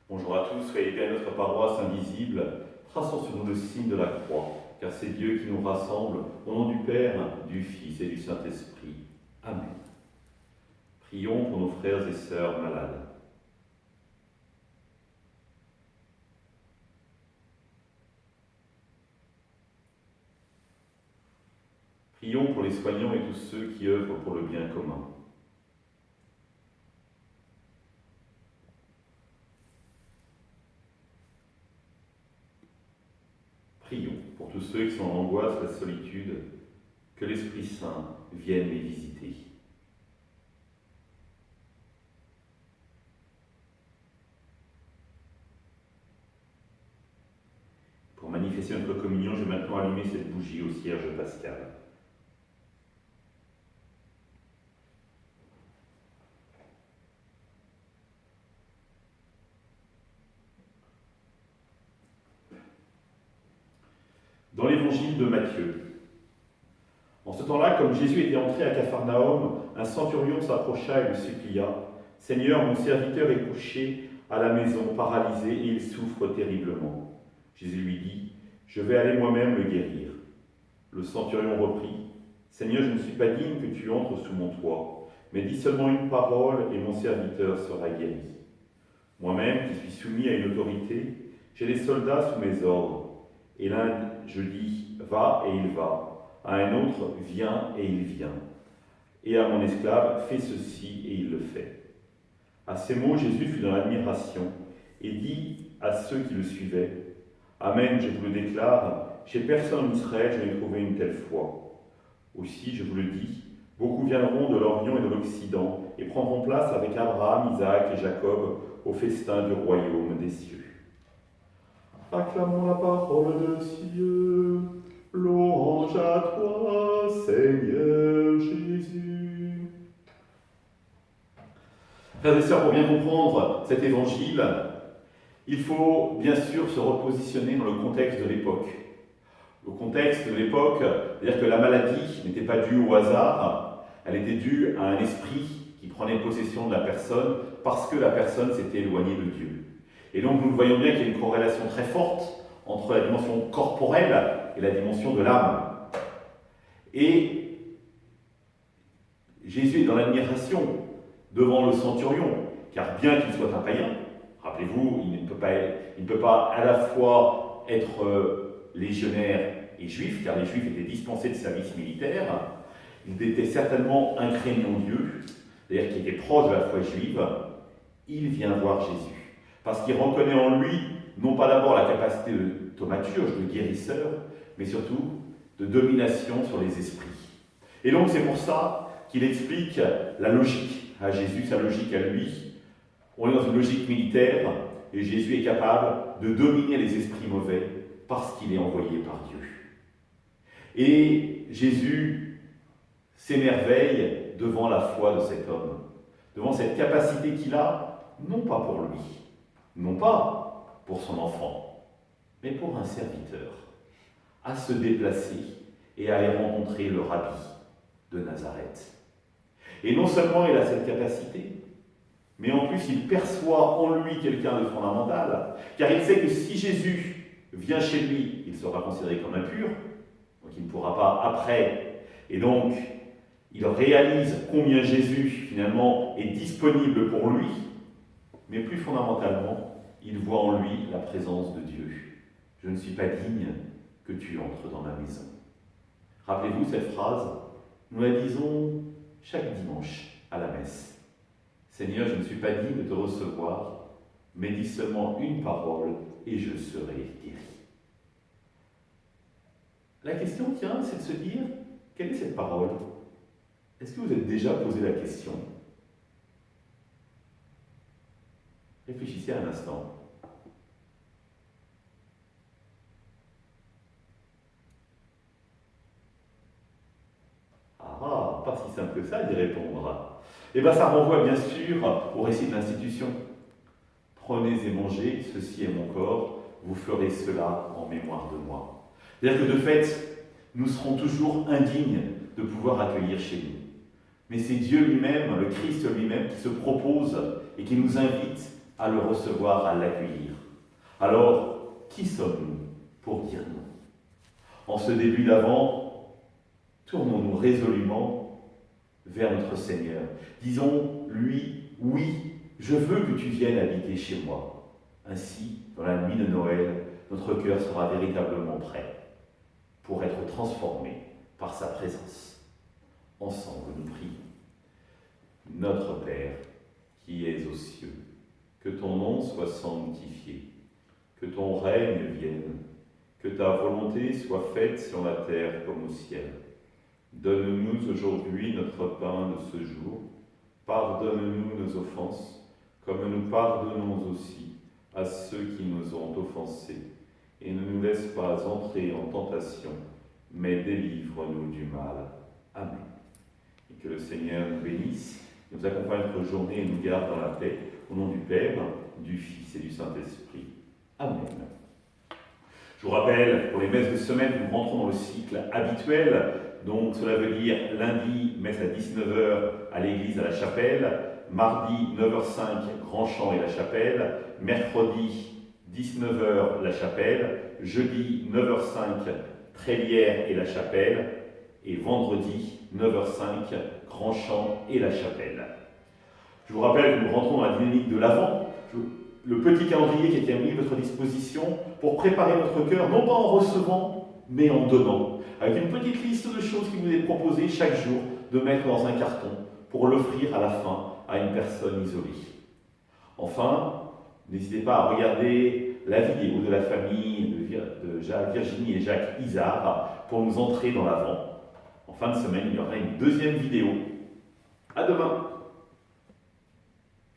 Bonjour à tous, soyez bien notre paroisse invisible, traçons sur nous le signe de la croix, car c'est Dieu qui nous rassemble, au nom du Père, du Fils et du Saint-Esprit. Amen. Prions pour nos frères et sœurs malades. Prions pour les soignants et tous ceux qui œuvrent pour le bien commun. Prions pour tous ceux qui sont en angoisse, la solitude, que l'Esprit Saint vienne les visiter. Pour manifester notre communion, je vais maintenant allumer cette bougie au cierge pascal. Dans l'évangile de Matthieu, en ce temps-là, comme Jésus était entré à Capharnaüm, un centurion s'approcha et le supplia. « Seigneur, mon serviteur est couché à la maison, paralysé, et il souffre terriblement. » Jésus lui dit, « Je vais aller moi-même le guérir. » Le centurion reprit, « Seigneur, je ne suis pas digne que tu entres sous mon toit, mais dis seulement une parole et mon serviteur sera guéri. Moi-même, qui suis soumis à une autorité, j'ai des soldats sous mes ordres. Et l'un, je dis, va et il va. À un autre, viens et il vient. Et à mon esclave, fais ceci et il le fait. » À ces mots, Jésus fut dans l'admiration et dit à ceux qui le suivaient, « Amen, je vous le déclare, chez personne en Israël je n'ai trouvé une telle foi. Aussi, je vous le dis, beaucoup viendront de l'Orient et de l'Occident et prendront place avec Abraham, Isaac et Jacob au festin du royaume des cieux. » Acclamons la parole de Dieu. Louange à toi, Seigneur Jésus. Frères et sœurs, pour bien comprendre cet évangile, il faut bien sûr se repositionner dans le contexte de l'époque. Le contexte de l'époque, c'est-à-dire que la maladie n'était pas due au hasard, elle était due à un esprit qui prenait possession de la personne parce que la personne s'était éloignée de Dieu. Et donc nous voyons bien qu'il y a une corrélation très forte entre la dimension corporelle et la dimension de l'âme. Et Jésus est dans l'admiration devant le centurion, car bien qu'il soit un païen, rappelez-vous, il ne peut pas à la fois être légionnaire et juif, car les juifs étaient dispensés de service militaire, il était certainement un craignant Dieu, c'est-à-dire qu'il était proche de la foi juive, il vient voir Jésus. Parce qu'il reconnaît en lui, non pas d'abord la capacité de thaumaturge, de guérisseur, mais surtout de domination sur les esprits. Et donc c'est pour ça qu'il explique la logique à Jésus, sa logique à lui. On est dans une logique militaire, et Jésus est capable de dominer les esprits mauvais parce qu'il est envoyé par Dieu. Et Jésus s'émerveille devant la foi de cet homme, devant cette capacité qu'il a, non pas pour lui, non pas pour son enfant, mais pour un serviteur, à se déplacer et à aller rencontrer le rabbi de Nazareth. Et non seulement il a cette capacité, mais en plus il perçoit en lui quelqu'un de fondamental, car il sait que si Jésus vient chez lui, il sera considéré comme impur, donc il ne pourra pas après, et donc il réalise combien Jésus finalement est disponible pour lui, mais plus fondamentalement, il voit en lui la présence de Dieu. Je ne suis pas digne que tu entres dans ma maison. Rappelez-vous cette phrase, nous la disons chaque dimanche à la messe. Seigneur, je ne suis pas digne de te recevoir, mais dis seulement une parole et je serai guéri. La question, tiens, c'est de se dire, quelle est cette parole? Est-ce que vous êtes déjà posé la question? Réfléchissez un instant. Ah, pas si simple que ça d'y répondre. Eh bien, ça renvoie bien sûr au récit de l'institution. Prenez et mangez, ceci est mon corps, vous ferez cela en mémoire de moi. C'est-à-dire que de fait, nous serons toujours indignes de pouvoir accueillir chez nous. Mais c'est Dieu lui-même, le Christ lui-même, qui se propose et qui nous invite à le recevoir, à l'accueillir. Alors, qui sommes-nous pour dire non? En ce début d'Avent, tournons-nous résolument vers notre Seigneur. Disons-lui, oui, je veux que tu viennes habiter chez moi. Ainsi, dans la nuit de Noël, notre cœur sera véritablement prêt pour être transformé par sa présence. Ensemble, nous prions. Notre Père, qui es aux cieux, que ton nom soit sanctifié, que ton règne vienne, que ta volonté soit faite sur la terre comme au ciel. Donne-nous aujourd'hui notre pain de ce jour. Pardonne-nous nos offenses, comme nous pardonnons aussi à ceux qui nous ont offensés. Et ne nous laisse pas entrer en tentation, mais délivre-nous du mal. Amen. Et que le Seigneur nous bénisse, nous accompagne notre journée et nous garde dans la paix. Au nom du Père, du Fils et du Saint-Esprit. Amen. Je vous rappelle, pour les messes de semaine, nous rentrons dans le cycle habituel. Donc cela veut dire lundi, messe à 19 h à l'église à la chapelle. Mardi, 9 h 05, Grand Chant et la chapelle. Mercredi, 19 h la chapelle. Jeudi, 9 h 05, Trélière et la chapelle. Et vendredi, 9 h 05, Grand Chant et la chapelle. Je vous rappelle que nous rentrons dans la dynamique de l'Avent. Le petit calendrier qui a été mis à votre disposition pour préparer notre cœur, non pas en recevant, mais en donnant. Avec une petite liste de choses qui nous est proposée chaque jour de mettre dans un carton pour l'offrir à la fin à une personne isolée. Enfin, n'hésitez pas à regarder la vidéo de la famille de Virginie et Jacques Isard pour nous entrer dans l'Avent. En fin de semaine, il y aura une deuxième vidéo. À demain!